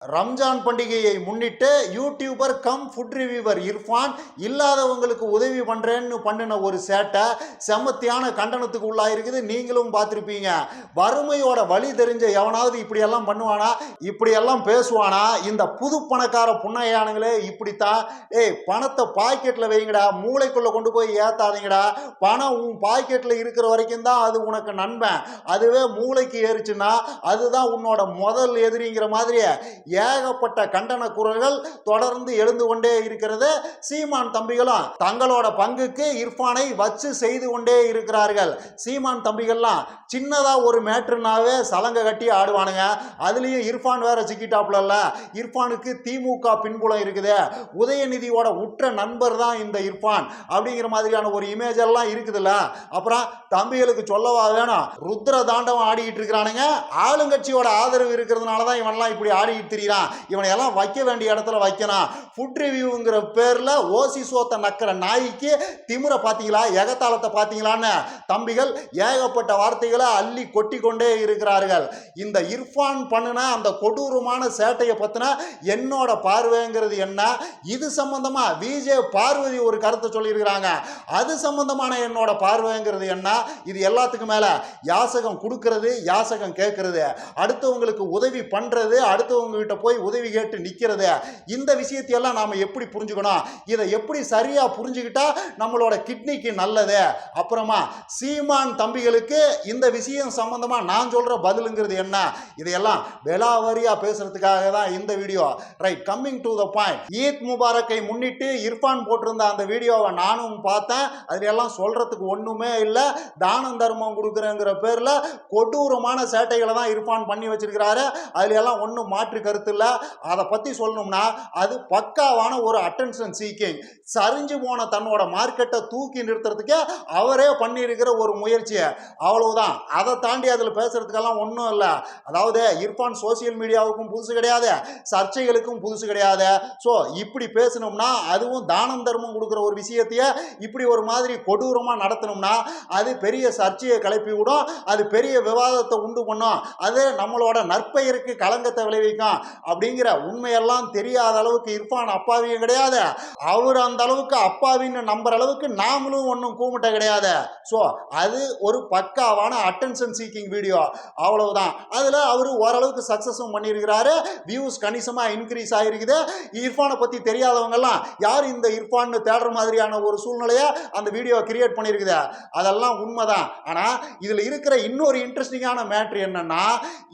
ரம்ஜான் பண்டிகையை முன்னிட்டு YouTuber come food reviewer Irfan இல்லாதவங்களுக்கு உதவி பண்ணுறேன்னு பண்ணின ஒரு சேட்டை செம்மத்தியான கண்டனத்துக்கு உள்ளாயிருக்குது. நீங்களும் பார்த்துருப்பீங்க. வறுமையோட வழி தெரிஞ்ச எவனாவது இப்படியெல்லாம் பண்ணுவானா, இப்படியெல்லாம் பேசுவானா? இந்த புது பணக்கார புண்ணையானுங்களே இப்படித்தான். பணத்தை பாக்கெட்டில் வைங்கடா, மூளைக்குள்ளே கொண்டு போய் ஏற்றாதீங்கடா. பணம் உன் பாக்கெட்டில் இருக்கிற வரைக்கும் தான் அது உனக்கு நண்பன். அதுவே மூளைக்கு ஏறிச்சுன்னா அதுதான் உன்னோட முதல் எதிரிங்கிற மாதிரி ஏகப்பட்ட கண்டன குரல்கள் தொடர்ந்து எழுந்து கொண்டே இருக்கிறது. சீமான் தம்பிகளும் தங்களோட பங்குக்கு இர்ஃபானை வச்சு செய்து கொண்டே இருக்கிறார்கள். சீமான் தம்பிகள்லாம் சின்னதா ஒரு மேட்ருனாவே சலங்க கட்டி ஆடுவானுங்க. அதுலயும் இர்ஃபான் வேற சிக்கிட்டாப்புல. இர்ஃபானுக்கு திமுக பின்புலம் இருக்குது. உதயநிதியோட உற்ற நண்பர் தான் இந்த இர்ஃபான் அப்படிங்கிற மாதிரியான ஒரு இமேஜ் எல்லாம் இருக்குதுல்ல. அப்புறம் தம்பிகளுக்கு சொல்லவா வேணும், ருத்ர தாண்டவம் ஆடிக்கிட்டு இருக்கிறானுங்க. ஆளுங்கட்சியோட ஆதரவு இருக்கிறதுனால தான் இவன்லாம் இப்படி ஆடிக்கிட்டு திரிகிறான். இவனை எல்லாம் வைக்க வேண்டிய இடத்துல வைக்கணும். ஃபுட் ரிவ்யூங்கிற பேர்ல ஓசி சோத்த நக்கிற நாய்க்கு திமிர பாத்தீங்களா, எகத்தாளத்தை பாத்தீங்களான்னு தம்பிகள் ஏகப்பட்ட வார்த்தைகளை அள்ளி கொட்டி கொண்டே இருக்கிறார்கள். இந்த இர்ஃபான் பண்ணுன அந்த கொடூரமான சேட்டையை பத்தின என்னோட பார்வைங்கிறது என்ன, இது சம்பந்தமா விஜே பார்வதி ஒரு கருத்தை சொல்லியிருக்கிறாங்க. அது சம்பந்தமான என்னோட பார்வைங்கிறது என்ன, இது எல்லாத்துக்கும் மேல யாசகம் கொடுக்கிறது, யாசகம் கேட்கறது, அடுத்தவங்களுக்கு உதவி பண்றது, அடுத்தவங்க கிட்ட போய் உதவி கேட்டு நிக்கிறது, இந்த விஷயத்தையெல்லாம் நாம எப்படி புரிஞ்சுக்கணும், இதை எப்படி சரியா புரிஞ்சுக்கிட்டா நம்மளோட கிட்னிக்கு நல்லது. அப்புறமா சீமான் தம்பிகளுக்கு இந்த விஷயம் சம்பந்தமா நான் சொல்ற பதிலுங்கிறது என்ன, இதையெல்லாம் விலாவரியா பேசுறதுக்காக தான் இந்த video. Right, coming to the point. Eid முபாரக்கை முன்னிட்டு இர்ஃபான் போட்டிருந்த அந்த வீடியோவை நானும் பார்த்தேன். அதுல எல்லாம் சொல்றதுக்கு ஒண்ணுமே இல்லை. தானம் தர்மம் கொடுக்குறேங்கிற பேர்ல கொடூரமான சேட்டைகளை தான் இர்ஃபான் பண்ணி வச்சிருக்கிறாரு. அதுல எல்லாம் ஒன்றும் மாற்று கருத்து இல்லை. அதை பத்தி சொல்லணும்னா அது பக்காவான ஒரு அட்டென்ஷன் சீக்கிங். சரிஞ்சு போன தன்னோட மார்க்கெட்டை தூக்கி நிறுத்துறதுக்கு அவரே பண்ணியிருக்கிற ஒரு முயற்சி, அவ்வளவுதான். அதை தாண்டி அதில் பேசுறதுக்கெல்லாம் ஒன்றும் இல்லை. அதாவது இர்ஃபான் சோசியல் மீடியாவுக்கும் புதுசு கிடையாது, சர்ச்சைகளுக்கும் புதுசு கிடையாது. ஸோ இப்படி பேசணும்னா, அதுவும் தானம் தர்மம் கொடுக்குற ஒரு விஷயத்தையே இப்படி ஒரு மாதிரி கொடூரமாக நடத்தணும்னா அது பெரிய சர்ச்சையை கிளப்பி விடும், அது பெரிய விவாதத்தை உண்டு பண்ணும், அது நம்மளோட நற்பெயருக்கு களங்கத்தை விளைவிக்கும். அப்படிங்கிற உண்மையெல்லாம் தெரியாத அளவுக்கு இர்ஃபான் அப்பாவியும் கிடையாது. அவர் அந்த அளவுக்கு அப்பாவின்னு நம்புற அளவுக்கு நாமளும் ஒன்றும் கூமிட்ட கிடையாது. ஸோ அது ஒரு பக்காவான அட்டென்ஷன் சீக்கிங் வீடியோ, அவ்வளவுதான். அதில் அவர் ஓரளவுக்கு சக்சஸும் பண்ணியிருக்கிறாரு. வியூஸ் கணிசமாக இன்க்ரீஸ் ஆகிருக்குது. இர்ஃபானை பற்றி தெரியாதவங்கெல்லாம் யார் இந்த இர்ஃபான்னு தேடுற மாதிரியான ஒரு சூழ்நிலையை அந்த வீடியோ கிரியேட் பண்ணியிருக்குது. அதெல்லாம் உண்மைதான். ஆனால் இதில் இருக்கிற இன்னொரு இன்ட்ரெஸ்டிங்கான மேட்ரு என்னன்னா,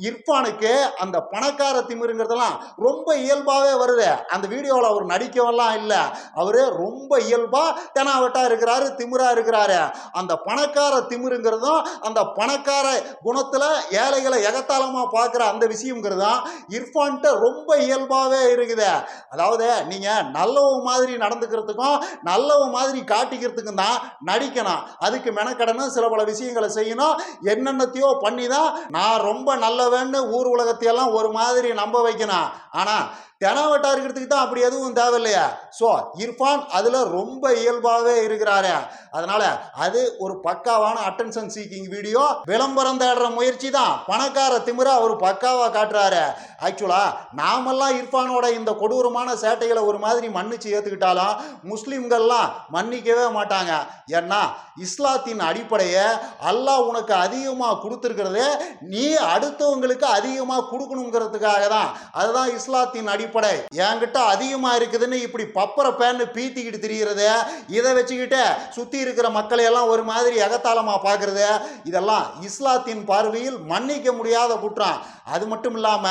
இர்ஃபானுக்கு அந்த பணக்கார திமிருங்கிறதெல்லாம் ரொம்ப இயல்பாகவே வருது. அந்த வீடியோவில் அவர் நடிக்கவெல்லாம் இல்லை. அவரு ரொம்ப இயல்பா தெனாவட்டா இருக்கிறாரு, திமிரா இருக்கிறாரு. அந்த பணக்கார திமிருங்கிறதும் அந்த பணக்கார குணத்துல ஏழைகளை எகத்தாளமா பார்க்கிற அந்த விஷயம்ங்கிறதும் இர்ஃபான்ட்ட ரொம்ப இயல்பாகவே இருக்குது. அதாவது நீங்க நல்லவ மாதிரி நடந்துக்கிறதுக்கும் நல்லவ மாதிரி காட்டிக்கிறதுக்கும் தான் நடிக்கணும். அதுக்கு மெனக்கடனும் சில பல விஷயங்களை செய்யணும். என்னென்னத்தையோ பண்ணி தான் நான் ரொம்ப நல்லவன்னு ஊர் உலகத்தையெல்லாம் ஒரு மாதிரி நம்ப வைக்கணும். ஆனா தெனாவட்டா இருக்கிறதுக்கு தான் அப்படி எதுவும் தேவையில்லையா. ஸோ இர்ஃபான் அதுல ரொம்ப இயல்பாகவே இருக்கிறாரு. அதனால அது ஒரு பக்காவான அட்டென்ஷன் சீக்கிங் வீடியோ. விளம்பரம் தேடுற முயற்சி தான். பணக்கார திமிர அவர் பக்காவா காட்டுறாரு. ஆக்சுவலா நாமெல்லாம் இர்ஃபானோட இந்த கொடூரமான சேட்டைகளை ஒரு மாதிரி மன்னிச்சு ஏத்துக்கிட்டாலும் முஸ்லிம்கள்லாம் மன்னிக்கவே மாட்டாங்க. ஏன்னா இஸ்லாத்தின் அடிப்படையை அல்லாஹ் உனக்கு அதிகமாக கொடுத்துருக்கிறது நீ அடுத்தவங்களுக்கு அதிகமாக கொடுக்கணுங்கிறதுக்காக தான். அதுதான் இஸ்லாத்தின் அடிப்படை. என்கிட்ட அதிகமா இருக்குதுன்னு இப்படி பப்பர பேன்னு பீத்திக்கிட்டு திரிகிறது, இதை வச்சுக்கிட்டு சுத்தி இருக்கிற மக்களை எல்லாம் ஒரு மாதிரி எகத்தாளமா பார்க்கறது, இதெல்லாம் இஸ்லாத்தின் பார்வையில் மன்னிக்க முடியாத குற்றம். அது மட்டும் இல்லாம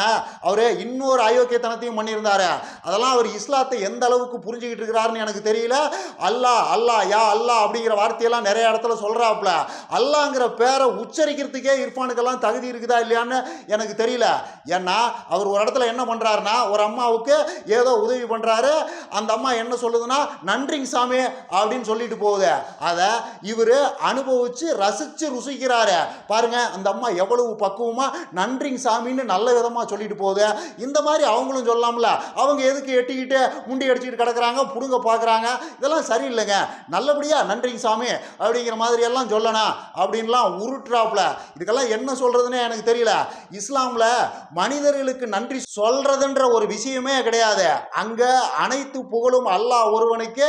அவரு இன்னொரு அயோக்கியத்தனத்தையும் பண்ணியிருந்தாரு. அதெல்லாம் அவர் இஸ்லாத்தை எந்த அளவுக்கு புரிஞ்சுக்கிட்டு இருக்கிறாருன்னு எனக்கு தெரியல. அல்லாஹ் அல்லாஹ் யா அல்லாஹ் அப்படிங்கிற வார்த்தையெல்லாம் நிறைய இடத்துல சொல்றாப்புல. அல்லாங்கிற பேரை உச்சரிக்கிறதுக்கே இர்ஃபானுக்கெல்லாம் தகுதி இருக்குதா இல்லையான்னு எனக்கு தெரியல. ஏன்னா அவர் ஒரு இடத்துல என்ன பண்றாருன்னா, ஒரு அம்மா அம்மாவுக்கு ஏதோ உதவி பண்றாரு. அந்த அம்மா என்ன சொல்லுதுன்னா நன்றிங்க சாமி அப்படின்னு சொல்லிட்டு போகுது. அதை இவரு அனுபவிச்சு ரசிச்சு ருசிக்கிறாரு. பாருங்க அந்த அம்மா எவ்வளவு பக்குவமா நன்றிங்க சாமின்னு நல்ல விதமா சொல்லிட்டு போகுது. இந்த மாதிரி அவங்களும் சொல்லலாம்ல. அவங்க எதுக்கு எட்டிக்கிட்டு முண்டி அடிச்சுட்டு கிடக்குறாங்க, புடுங்க பார்க்குறாங்க? இதெல்லாம் சரியில்லைங்க. நல்லபடியா நன்றிங்க சாமி அப்படிங்கிற மாதிரி எல்லாம் சொல்லணும் அப்படின்லாம் உருட்டுறாப்புல. இதுக்கெல்லாம் என்ன சொல்றதுன்னு எனக்கு தெரியல. இஸ்லாம்ல மனிதர்களுக்கு நன்றி சொல்றதுன்ற ஒரு விஷயமே கிடையாது. அங்க அனைத்து புகழும் அல்லாஹ் ஒருவனுக்கு,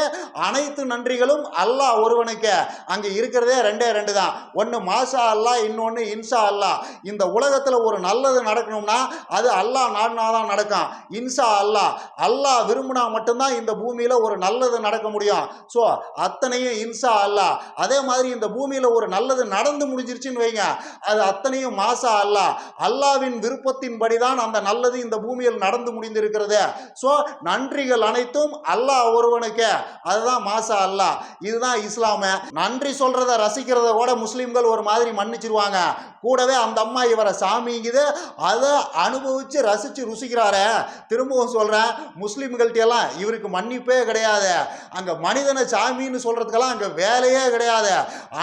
அனைத்து நன்றிகளும் அல்லாஹ் ஒருவனுக்கு. அங்க இருக்கிறதே ரெண்டே ரெண்டு தான். ஒன்னு மாஷா அல்லாஹ், இன்னொன்னு இன்ஷா அல்லாஹ். இந்த உலகத்துல ஒரு நல்லது நடக்கணும்னா அது அல்லாஹ் நாடினாதான் நடக்கும். இன்ஷா அல்லாஹ், அல்லாஹ் விரும்பினா மட்டும்தான் இந்த பூமியில ஒரு நல்லது நடக்க முடியும். ஸோ அத்தனையும் இன்ஷா அல்லாஹ். அதே மாதிரி இந்த பூமியில ஒரு நல்லது நடந்து முடிஞ்சிருச்சுன்னு வைங்க, அது அத்தனையும் மாஷா அல்லாஹ். அல்லாவின் விருப்பத்தின்படி தான் அந்த நல்லது இந்த பூமியில் நடந்து முடிந்திருக்கிறது. ஸோ நன்றிகள் அனைத்தும் அல்லாஹ் ஒருவனுக்கு. அதுதான் மாஷா அல்லாஹ். இதுதான் இஸ்லாம. நன்றி சொல்றத ரசிக்கிறத கூட முஸ்லிம்கள் ஒரு மாதிரி மன்னிச்சிருவாங்க. கூடவே அந்த அம்மா இவரை சாமிங்குது, அதை அனுபவிச்சு ரசிச்சு ருசிக்கிறாரு. திரும்பவும் சொல்றேன், முஸ்லிம்கள்ட்ட எல்லாம் இவருக்கு மன்னிப்பே கிடையாது. அங்க மனிதனை சாமின்னு சொல்றதுக்கெல்லாம் அங்க வேலையே கிடையாது.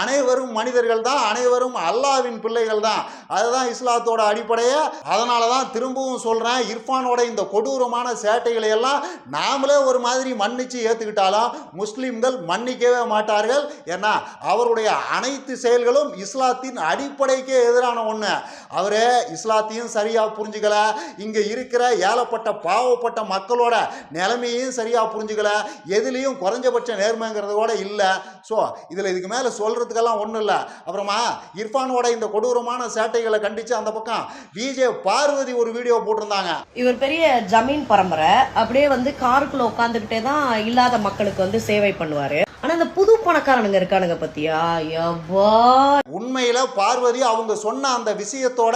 அனைவரும் மனிதர்கள் தான், அனைவரும் அல்லாவின் பிள்ளைகள் தான். அதுதான் இஸ்லாத்தோட அடிப்படையே. அதனாலதான் திரும்பவும் சொல்றேன், இர்ஃபானோட இந்த கொடூரமான சேட்டைகளை எல்லாம் நாமளே ஒரு மாதிரி மன்னிச்சு ஏத்துக்கிட்டாலும் முஸ்லிம்கள் மன்னிக்கவே மாட்டார்கள். ஏன்னா அவருடைய அனைத்து செயல்களும் இஸ்லாத்தின் அடிப்படைக்கே எதிரான ஒண்ணு. அவரே இஸ்லாத்தையும் சரியா புரிஞ்சுக்கல, இங்க இருக்கிற ஏழப்பட்ட பாவப்பட்ட மக்களோட நிலைமையும் சரியா புரிஞ்சுக்கல, எதுலையும் குறைஞ்சபட்ச நேர்மைங்கிறது கூட இல்ல. ஸோ இதுல இதுக்கு மேல சொல்றதுக்கெல்லாம் ஒண்ணும் இல்ல. அப்புறமா இர்ஃபானோட இந்த கொடூரமான சேட்டைகளை கண்டிச்சு அந்த பக்கம் விஜே பார்வதி ஒரு வீடியோ போட்டிருந்தாங்க. இவர் பெரிய ஜமீன் பரம்பரை. அப்படியே காருக்குள்ள உட்காந்துக்கிட்டே தான் இல்லாத மக்களுக்கு சேவை பண்ணுவாரு. ஆனா இந்த புது பணக்காரனுங்க இருக்கானுங்க பத்தியா, உண்மையில பார்வதி அவங்க சொன்ன அந்த விஷயத்தோட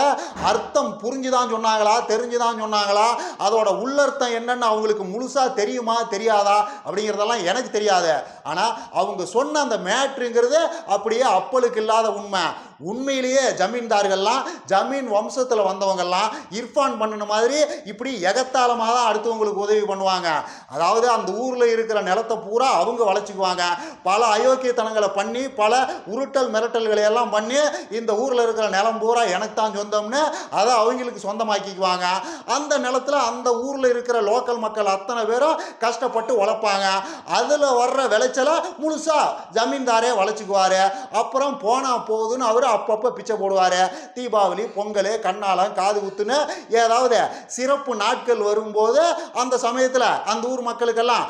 அர்த்தம் புரிஞ்சுதான் சொன்னாங்களா, தெரிஞ்சுதான் சொன்னாங்களா, அதோட உள்ளர்த்தம் என்னன்னு அவங்களுக்கு முழுசா தெரியுமா தெரியாதா அப்படிங்கிறதெல்லாம் எனக்கு தெரியாது. ஆனா அவங்க சொன்ன அந்த மேட்ருங்கிறது அப்படியே அப்பளுக்கு இல்லாத உண்மை. உண்மையிலேயே ஜமீன்தார்கள்லாம், ஜமீன் வம்சத்துல வந்தவங்கெல்லாம் இர்ஃபான் பண்ணின மாதிரி இப்படி எகத்தாளமாக தான் அடுத்தவங்களுக்கு உதவி பண்ணுவாங்க. அதாவது அந்த ஊர்ல இருக்கிற நிலத்தை பூரா அவங்க வளைச்சுக்குவாங்க. பல அயோக்கியத்தனங்களை பண்ணி, பல உருட்டல் மிரட்டல்களை எல்லாம் பண்ணி, இந்த ஊர்ல இருக்கிற நிலம் பூரா எனக்கு தான் சொந்தம்னு அதை அவங்களுக்கு சொந்தமாக்கிக்குவாங்க. அந்த நிலத்துல அந்த ஊர்ல இருக்கிற லோக்கல் மக்கள் அத்தனை பேரும் கஷ்டப்பட்டு உழைப்பாங்க. அதுல வர்ற விளைச்சலை முழுசா ஜமீன்தாரே வளைச்சுக்குவாரு. அப்புறம் போனா போகுதுன்னு அவர் அப்பப்போ பிச்சை போடுவாரு. தீபாவளி, பொங்கல், கண்ணாலம், காது குத்துன்னு ஏதாவது சிறப்பு நாட்கள் வரும்போது அந்த சமயத்தில் அந்த ஊர் மக்களுக்கெல்லாம்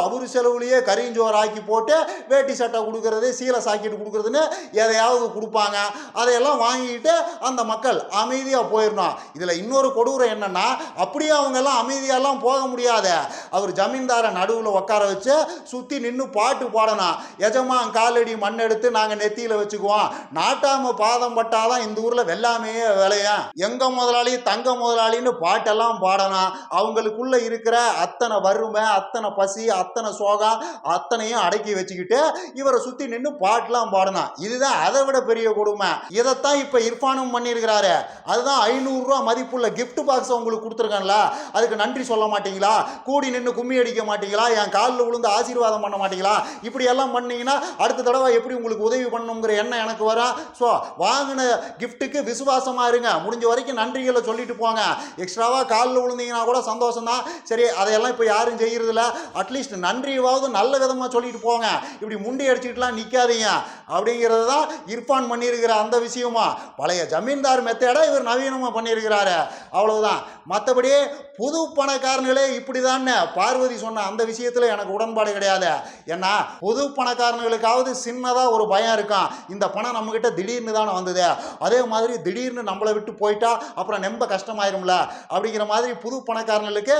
அவரு செலவுலேயே கரிஞ்சோறு ஆக்கி போட்டு வேட்டி சட்டை கொடுக்கறது, சீலை சாக்கிட்டு கொடுக்கறதுன்னு எதையாவது கொடுப்பாங்க. அதையெல்லாம் வாங்கிட்டு அந்த மக்கள் அமைதியாக போயிடணும். இதில் இன்னொரு கொடூரம் என்னன்னா, அப்படியே அவங்க எல்லாம் அமைதியெல்லாம் போக முடியாது. அவர் ஜமீன்தாரை நடுவில் உட்கார வச்சு சுற்றி நின்று பாட்டு பாடணும். எஜமான் காலடி மண் எடுத்து நாங்கள் நெத்தியில் வச்சுக்குவோம், நாட்டாம பாதம் பட்டாதான் இந்த ஊர்ல வெள்ளாமையே விளையும், எங்க முதலாளி தங்க முதலாளின்னு பாட்டெல்லாம் பாடணும். அவங்களுக்குள்ள இருக்கிற அத்தனை வறுமை, அத்தனை பசி, அத்தனை சோகம் அத்தனையும் அடக்கி வச்சுக்கிட்டு இவரை சுத்தி நின்று பாட்டெல்லாம் பாடணும். இதுதான் அதை விட பெரிய கொடுமை. இதைத்தான் இப்ப இர்ஃபானும் பண்ணியிருக்கிறாரு. அதுதான் 500 ரூபா மதிப்புள்ள கிஃப்ட் பாக்ஸ் உங்களுக்கு கொடுத்துருக்காங்களா, அதுக்கு நன்றி சொல்ல மாட்டீங்களா, கூடி நின்று கும்மி அடிக்க மாட்டீங்களா, என் காலில் விழுந்து ஆசீர்வாதம் பண்ண மாட்டீங்களா, இப்படி எல்லாம் பண்ணீங்கன்னா அடுத்த தடவை எப்படி உங்களுக்கு உதவி பண்ணணுங்கிற எண்ணம் எனக்கு வரும். ஸோ வாங்கின கிஃப்ட்டுக்கு விசுவாசமா இருங்க. முடிஞ்ச வரைக்கும் நன்றிகளை சொல்லிட்டு போங்க. எக்ஸ்ட்ராவா காலில் விழுந்தீங்கன்னா கூட சந்தோஷம் தான். சரி, அதையெல்லாம் இப்போ யாரும் செய்யறதில்ல. அட்லீஸ்ட் நன்றியாவது நல்ல விதமாக சொல்லிட்டு போங்க. இப்படி முண்டி அடிச்சுக்கிட்டுலாம் நிற்காதீங்க அப்படிங்கிறது தான் இர்ஃபான் பண்ணியிருக்கிற அந்த விஷயமா. பழைய ஜமீன்தார் மெத்தேடை இவர் நவீனமாக பண்ணியிருக்கிறாரு, அவ்வளவுதான். மற்றபடி புது பணக்காரர்களே இப்படிதான் பார்வதி சொன்ன அந்த விஷயத்தில் எனக்கு உடன்பாடு கிடையாது. ஏன்னா புது பணக்காரர்களுக்காவது சின்னதாக ஒரு பயம் இருக்கும், இந்த பணம் நம்மகிட்ட திடீர்னு தானே வந்தது, அதே மாதிரி திடீர்னு நம்மளை விட்டு போயிட்டா அப்புறம் ரொம்ப கஷ்டமாயிரும்ல அப்படிங்கிற மாதிரி புது பணக்காரர்களுக்கு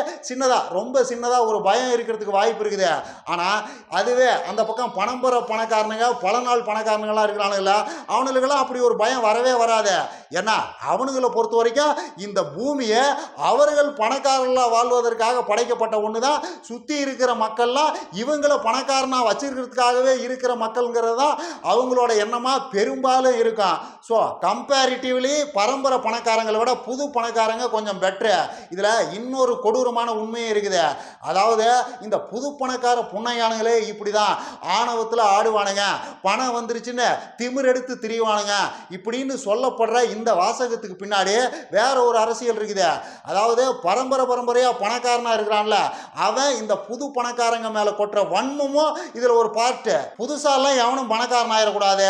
ரொம்ப சின்னதா ஒரு பயம் இருக்கிறதுக்கு வாய்ப்பு இருக்குது. ஆனா அதுவே அந்த பக்கம் பணம் பெற பணக்காரனுங்க, பல நாள் பணக்காரனுங்களாம் இருக்கிறானுங்கள, அவனுக்கெல்லாம் அப்படி ஒரு பயம் வரவே வராது. ஏன்னா அவனுங்களை பொறுத்த வரைக்கும் இந்த பூமியை அவர்கள் பணக்காரர்களாக வாழ்வதற்காக படைக்கப்பட்ட ஒன்று தான் சுற்றி இருக்கிற மக்கள்லாம் இவங்களை பணக்காரனா வச்சிருக்கிறதுக்காகவே இருக்கிற மக்கள்ங்கிறது தான் அவங்களோட எண்ணமாக பெரும்பாலும் இருக்கும். ஸோ கம்பேரிட்டிவ்லி பரம்பரை பணக்காரங்களை விட புது பணக்காரங்க கொஞ்சம் பெட்ரு. இதில் இன்னொரு கொடூரமான உண்மையும் இருக்குது. அதாவது இந்த புது பணக்கார புண்ணையானுங்களே இப்படி தான் ஆணவத்தில் ஆடுவானுங்க, பணம் வந்துருச்சுன்னு திமிர் எடுத்து திரிவானுங்க இப்படின்னு சொல்லப்படுற இந்த வாசகத்துக்கு பின்னாடி வேற ஒரு அரசியல் இருக்குது. அதாவது பரம்பரையாக பணக்காரனாக இருக்கிறான்ல அவன் இந்த புது பணக்காரங்க மேலே கொட்டுற வன்மமும் இதில் ஒரு பார்ட்டு. புதுசாலாம் எவனும் பணக்காரன் ஆயிடக்கூடாது,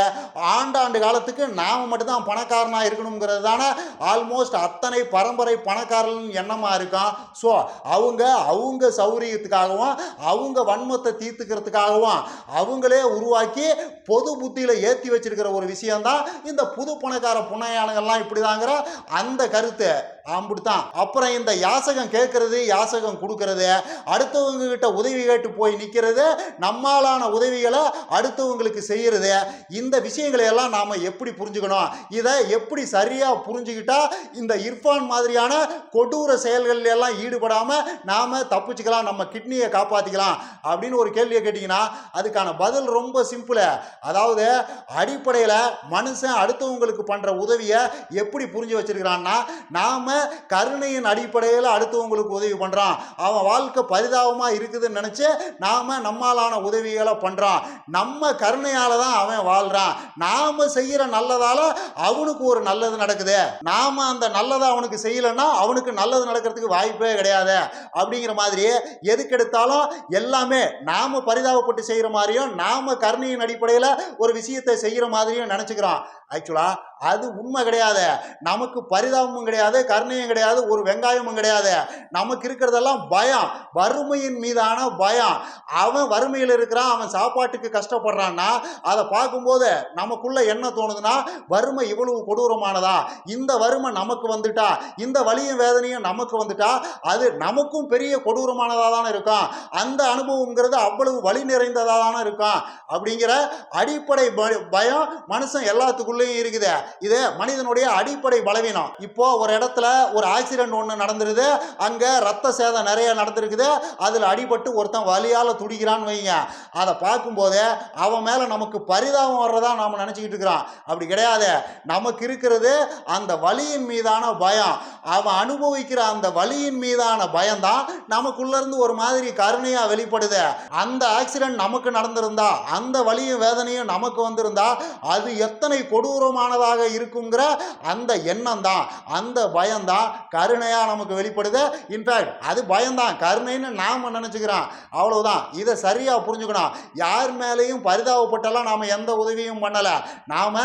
ஆண்டாண்டு காலத்துக்கு நாம் மட்டும்தான் பணக்காரனாக இருக்கணுங்கிறது தானே ஆல்மோஸ்ட் அத்தனை பரம்பரை பணக்காரன் எண்ணமாக இருக்கும். ஸோ அவங்க சௌரியத்துக்காகவும் அவங்க வன்மத்தை தீர்த்துக்கிறதுக்காகவும் அவங்களே உருவாக்கி பொது புத்தியில் ஏற்றி வச்சிருக்கிற ஒரு விஷயம்தான் இந்த புது பணக்கார புண்ணையானுங்கள்லாம் இப்படிதாங்கிற அந்த கருத்து அப்படித்தான். அப்புறம் இந்த யாசகம் கேட்கறது, யாசகம் கொடுக்கறது, அடுத்தவங்க கிட்ட உதவி கேட்டு போய் நிற்கிறது, நம்மாலான உதவிகளை அடுத்தவங்களுக்கு செய்யறது, இந்த விஷயங்களை எல்லாம் நாம் எப்படி புரிஞ்சுக்கணும், இதை எப்படி சரியாக புரிஞ்சுக்கிட்டா இந்த இர்ஃபான் மாதிரியான கொடூர செயல்கள் எல்லாம் ஈடுபடாமல் நாம் தப்பிச்சுக்கலாம், நம்ம கிட்னியை காப்பாற்றிக்கலாம் அப்படின்னு ஒரு கேள்வியை கேட்டிங்கன்னா அதுக்கான பதில் ரொம்ப சிம்பிள். அதாவது அடிப்படையில் மனுஷன் அடுத்தவங்களுக்கு பண்ணுற உதவியை எப்படி புரிஞ்சு வச்சிருக்கிறான்னா, நாம் கருணையின் அடிப்படையில் அடுத்தவங்களுக்கு உதவி பண்ணுறான், அவன் வாழ்க்கை பரிதாபமாக இருக்குதுன்னு நினச்சி நாம் நம்மாலான உதவிகளை பண்ணுறான், நம்ம கருணையால் தான் அவன் வாழ்கிறான், நாம் செய்கிற நல்லதால் அவனுக்கு ஒரு நல்லது நடக்குது, நாம் அந்த நல்லதை அவனுக்கு செய்யலைன்னா அவனுக்கு நல்லது நடக்கிறதுக்கு வாய்ப்பே கிடையாது அப்படிங்கிற மாதிரி எதுக்கெடுத்தாலும் எல்லாமே நாம் பரிதாபப்பட்டு செய்கிற மாதிரியும் நாம் கருணையின் அடிப்படையில் ஒரு விஷயத்தை செய்கிற மாதிரியும் நினச்சிக்கிறோம். ஆக்சுவலாக அது உண்மை கிடையாது. நமக்கு பரிதாபமும் கிடையாது, கருணையும் கிடையாது, ஒரு வெங்காயமும் கிடையாது. நமக்கு இருக்கிறதெல்லாம் பயம், வறுமையின் மீதான பயம். அவன் வறுமையில் இருக்கிறான், அவன் சாப்பாட்டுக்கு கஷ்டப்படுறான்னா அதை பார்க்கும்போது நமக்குள்ள என்ன தோணுதுன்னா, வறுமை இவ்வளவு கொடூரமானதா, இந்த வறுமை நமக்கு வந்துட்டா, இந்த வலியும் வேதனையும் நமக்கு வந்துட்டா அது நமக்கும் பெரிய கொடூரமானதாக தானே இருக்கும், அந்த அனுபவங்கிறது அவ்வளவு வலி நிறைந்ததாக தானே இருக்கும் அப்படிங்கிற அடிப்படை பயம் மனுஷன் எல்லாத்துக்குள்ளேயும் இருக்குது. இது மனிதனுடைய அடிப்படை பலவீனம். இப்போ ஒரு இடத்துல ஒரு ஆக்சிடென்ட் ஒன்று நடந்துருது, அங்கே ரத்த சேதம் நிறைய நடந்திருக்குது, அதில் அடிபட்டு ஒருத்தன் வலியால் துடிக்கிறான்னு வைங்க, அதை பார்க்கும்போது அவன் மேலே நமக்கு பரிதாபம் வர்றதா நாம் நினச்சிக்கிட்டு இருக்கிறோம். அப்படி கிடையாது. நமக்கு இருக்கிறது அந்த வலியின் மீதான பயம், அவன் அனுபவிக்கிற அந்த வலியின் மீதான பயம்தான் நமக்குள்ளேருந்து ஒரு மாதிரி கருணையாக வெளிப்படுது. அந்த ஆக்சிடென்ட் நமக்கு நடந்திருந்தா, அந்த வலியும் வேதனையும் நமக்கு வந்திருந்தா அது எத்தனை கொடூரமானதாக இருக்குங்கிற அந்த எண்ணம் தான், அந்த பயம்தான் கருணையாக நமக்கு வெளிப்படுது. இன்ஃபேக்ட் அது பயம்தான் கருணைன்னு நாம் நினச்சிக்கிறோம். அவ்வளவுதான். இதை சரியாக புரிஞ்சுக்கணும். யார் மேலேயும் பரிதாபப்பட்டெல்லாம் நாம் எந்த உதவியும் பண்ணலை. நாம்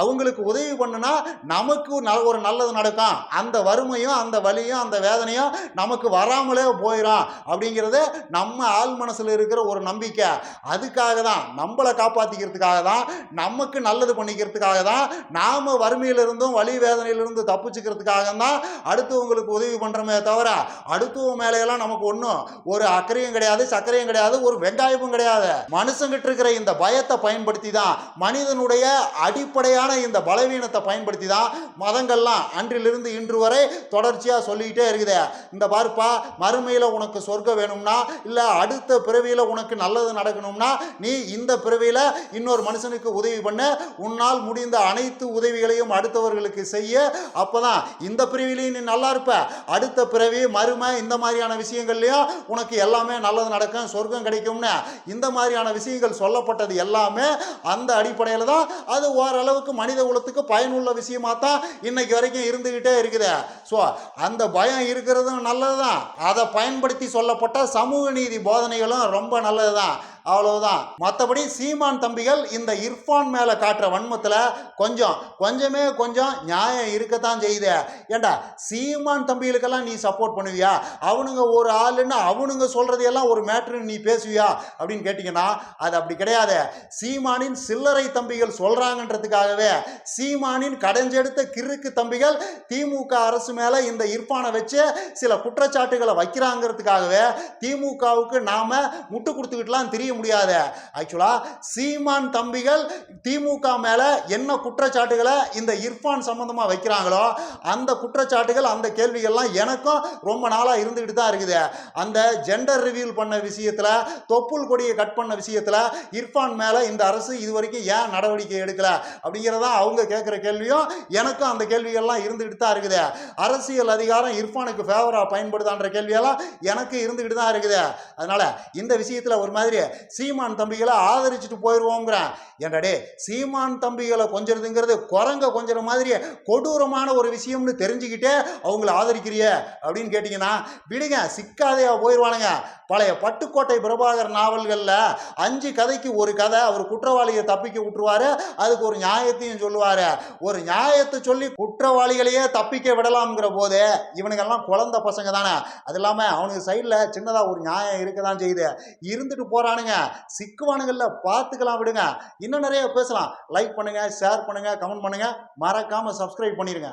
அவங்களுக்கு உதவி பண்ணுனா நமக்கு ஒரு நல்லது நடக்கும், அந்த வறுமையும் அந்த வலியும் அந்த வேதனையும் நமக்கு வராமலே போயிடும் அப்படிங்கிறது நம்ம ஆள் மனசில் இருக்கிற ஒரு நம்பிக்கை. அதுக்காக தான், நம்மளை காப்பாற்றிக்கிறதுக்காக தான், நமக்கு நல்லது பண்ணிக்கிறதுக்காக தான், நாம் வறுமையிலிருந்தும் வலி வேதனையிலிருந்து தப்பிச்சுக்கிறதுக்காக தான் அடுத்தவங்களுக்கு உதவி பண்ணுறோமே தவிர அடுத்தவங்க மேலையெல்லாம் நமக்கு ஒன்றும் ஒரு அக்கறையும் கிடையாது, சர்க்கரையும் கிடையாது, ஒரு வெங்காயமும் கிடையாது. மனுஷங்கிட்ட இருக்கிற இந்த பயத்தை பயன்படுத்தி தான், மனிதனுடைய அடிப்படையான இந்த பலவீனத்தை பயன்படுத்தி தான் மதங்கள்லாம் அன்றிலிருந்து இன்று வரை தொடர்ச்சியாக சொல்லிக்கிட்டே இருக்குது. இந்த பார்ப்பா, மறுமையில் உனக்கு சொர்க்கம் வேணும்னா, இல்லை அடுத்த பிறவியில் உனக்கு நல்லது நடக்கணும்னா நீ இந்த பிறவியில் இன்னொரு மனுஷனுக்கு உதவி பண்ண, உன்னால் முடிந்த அனைத்து உதவிகளையும் அடுத்தவர்களுக்கு செய்ய, அப்போதான் இந்த பிறவிலையும் நீ நல்லா இருப்ப, அடுத்த பிறவி மறுமை இந்த மாதிரியான விஷயங்கள்லையும் உனக்கு எல்லாமே நல்லது நடக்கும், சொர்க்கம் கிடைக்கும்னு இந்த மாதிரியான விஷயங்கள் சொல்லப்பட்டது எல்லாமே அந்த அடிப்படையில் தான் அது ஓரளவுக்கு மனித குலத்துக்கு பயனுள்ள விஷயமா தான் இன்னைக்கு வரைக்கும் இருந்துகிட்டே இருக்குது. ஸோ அந்த பயம் இருக்கிறதும் நல்லது தான், அதை பயன்படுத்தி சொல்லப்பட்ட சமூக நீதி போதனைகளும் ரொம்ப நல்லது தான். அவ்வளவுதான். மற்றபடி சீமான் தம்பிகள் இந்த இர்ஃபான் மேலே காட்டுற வன்மத்தில் கொஞ்சம் நியாயம் இருக்கத்தான் செய்யுது. ஏண்டா சீமான் தம்பிகளுக்கெல்லாம் நீ சப்போர்ட் பண்ணுவியா? அவனுங்க ஒரு ஆளுன்னு அவனுங்க சொல்கிறதையெல்லாம் ஒரு மேட்ருன்னு நீ பேசுவியா அப்படின்னு கேட்டிங்கன்னா அது அப்படி கிடையாது. சீமானின் சில்லறை தம்பிகள் சொல்கிறாங்கன்றதுக்காகவே, சீமானின் கடைஞ்செடுத்த கிறுக்கு தம்பிகள் திமுக அரசு மேலே இந்த இர்ஃபானை வச்சு சில குற்றச்சாட்டுகளை வைக்கிறாங்கிறதுக்காகவே திமுகவுக்கு நாம் முட்டு கொடுத்துக்கிட்டுலாம் தெரிய முடியாது. ஆக்சுவலா சீமான் தம்பிகள் திமுக மேல என்ன குற்றச்சாட்டுகளை விஷயத்துல இந்த இர்ஃபான் சம்பந்தமா வைக்கிறாங்களோ அந்த குற்றச்சாட்டுகள் அந்த கேள்விகள்லாம் எனக்கும் ரொம்ப நாளா இருந்துகிட்டு தான் இருக்குது. அந்த ஜெண்டர் ரிவீல் பண்ண விஷயத்துல, தொப்புள் கொடியை கட் பண்ண விஷயத்துல இர்ஃபான் மேல இந்த அரசு இதுவரைக்கும் ஏன் நடவடிக்கை எடுக்கல அப்படிங்கிறதா அவங்க கேட்கிற கேள்வியும் எனக்கும் அந்த கேள்விகள்லாம் இருந்துகிட்டு தான் இருக்குது. அரசியல் அதிகாரம் இர்ஃபானுக்கு ஃபேவரா பயன்படுதான்ற கேள்வியெல்லாம் எனக்கு இருந்துகிட்டு தான் இருக்குது. அதனால இந்த விஷயத்துல ஒரு மாதிரி சீமான் தம்பிகளை ஆதரிச்சுட்டு போயிடுவோங்கிறேன். ஏன்டாடே, சீமான் தம்பிகளை கொஞ்சிறதுங்கிறது குரங்க கொஞ்சிற மாதிரி கொடூரமான ஒரு விஷயம்னு தெரிஞ்சுக்கிட்டே அவங்கள ஆதரிக்கிறிய அப்படின்னு கேட்டீங்கன்னா விடுங்க, சிக்காதையா போயிடுவானுங்க. பழைய பட்டுக்கோட்டை பிரபாகர் நாவல்கள்ல 5 கதைக்கு ஒரு கதை அவர் குற்றவாளியை தப்பிக்க விட்டுருவாரு, அதுக்கு ஒரு நியாயத்தையும் சொல்லுவாரு. ஒரு நியாயத்தை சொல்லி குற்றவாளிகளையே தப்பிக்க விடலாம்ங்கிற போது இவனுங்கெல்லாம் குழந்தை பசங்க தானே. அது இல்லாம அவனுக்கு சைட்ல சின்னதா ஒரு நியாயம் இருக்கதான் செய்யுது. இருந்துட்டு போறானுங்க, சிக்குவானுங்கள்ல பார்த்துக்கலாம், விடுங்க. இன்னும் நிறைய பேசலாம். லைக் பண்ணுங்க, ஷேர் பண்ணுங்க, கமெண்ட் பண்ணுங்க, மறக்காம சப்ஸ்கிரைப் பண்ணிருங்க.